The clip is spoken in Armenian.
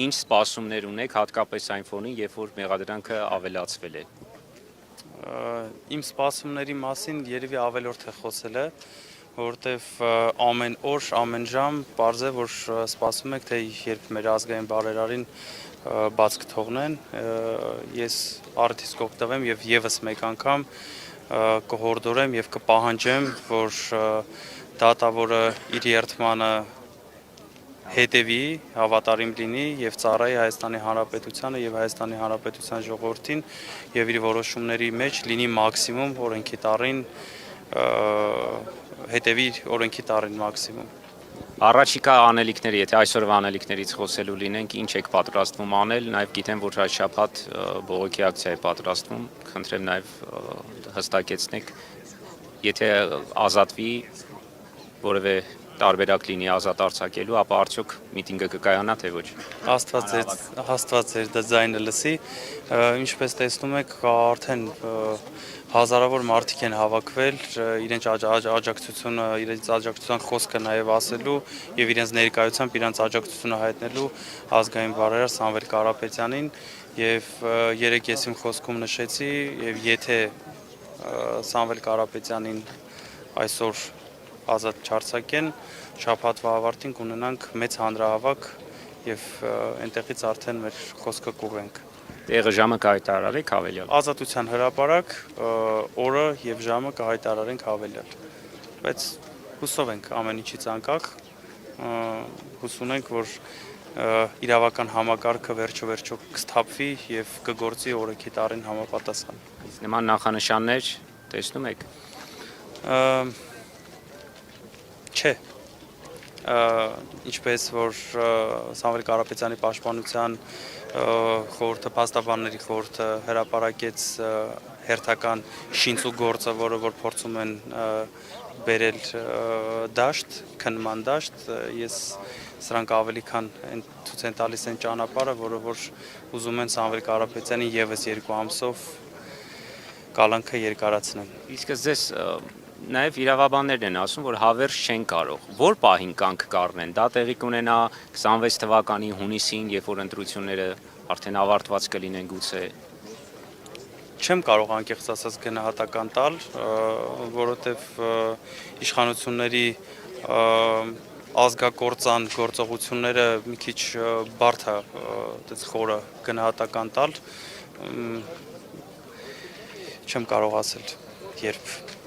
ինչ սպասումներ ունեք հատկապես այն ֆոնին, երբ որ մեղադրանքը ավելացվել է։ Իմ սպասումների մասին երևի ավելորդ է խոսել է, որովհետև ամեն օր, ամեն ժամ պարզ է, որ սպասում եք, թե երբ մեր ազգային բարերարին բաց կթողնեն, ես արդից կօգտվեմ եւ եւս մեկ անգամ կհորդորեմ եւ կպահանջեմ, որ դատավորը իր երթմանը հետևի, հավատարիմ լինի եւ ծառայի Հայաստանի Հանրապետությանը եւ Հայաստանի Հանրապետության ժողովրդին եւ իր որոշումների մեջ լինի մաքսիմում օրենքի տառին, հետևի օրենքի տառին մաքսիմում։ Առաջիկա անելիքները, եթե այսօրվա անելիքներից խոսելու լինենք, ինչ եք պատրաստվում անել, նաև գիտեմ, որ այս շաբաթ բողոքի ակցիա է պատրաստվում, խնդրեմ նաև հստակեցնեք, եթե ազատվի որևէ տարբերակ լինի ազատ արձակելու, ապա արդյոք միտինգը կկայանա, թե ոչ։ Աստված ձեր ձայնը լսի, ինչպես տեսնում եք, արդեն հազարավոր մարդիկ են հավաքվել իրենց աջակցության խոսքը նաև ասելու եւ իրենց ներկայությամբ իրենց աջակցությունը հայտնելու ազգային բարերար Սամվել Կարապետյանին եւ երեք ես իմ խոսքում նշեցի եւ եթե Սամվել Կարապետյանին այսօր ազատ չարձակեն, շաբաթվա ավարտին կունենանք մեծ հանրահավաք եւ այնտեղից արդեն մեր խոսքը կուղենք։ Տեղը ժամը կհայտարարեք հավելյալ։ Ազատության հրապարակ օրը եւ ժամը կհայտարարենք հավելյալ։ Բայց հուսով ենք ամեն ինչից անկախ, հուսում ենք, որ իրավական համակարգը վերջո կսթափվի եւ կգործի օրենքի տառին համապատասխան։ Նման նախանշաններ տեսնում եք։ Չէ, ինչպես որ Սամվել Կարապետյանի պաշտպանության խորհուրդը, փաստաբանների խորհուրդը հրապարակեց հերթական շինծու գործը, որը որ փորձում են բերել դաշտ, քննման դաշտ, ես սրանք ավելի քան ցույց են տալիս այն ճանապարհը, որը որ ուզում են Սամվել Կարապետյանի եւս 2 ամսով կալանքը երկարացնեն։ Իսկ ձեզ նաև իրավաբաններն են ասում, որ հավերժ չեն կարող։ Որ պահին կանք կառնեն։ Դա տեղի կունենա 26 թվականի հունիսին, երբ որ ընտրությունները արդեն ավարտված կլինեն գուցե։ Չեմ կարող անկեղծ ասած գնահատական տալ, որովհետև իշխանությունների ազգակործան գործողությունները մի քիչ բարդ է այդպես խորը գնահատական տալ։ Չեմ կարող ասել երբ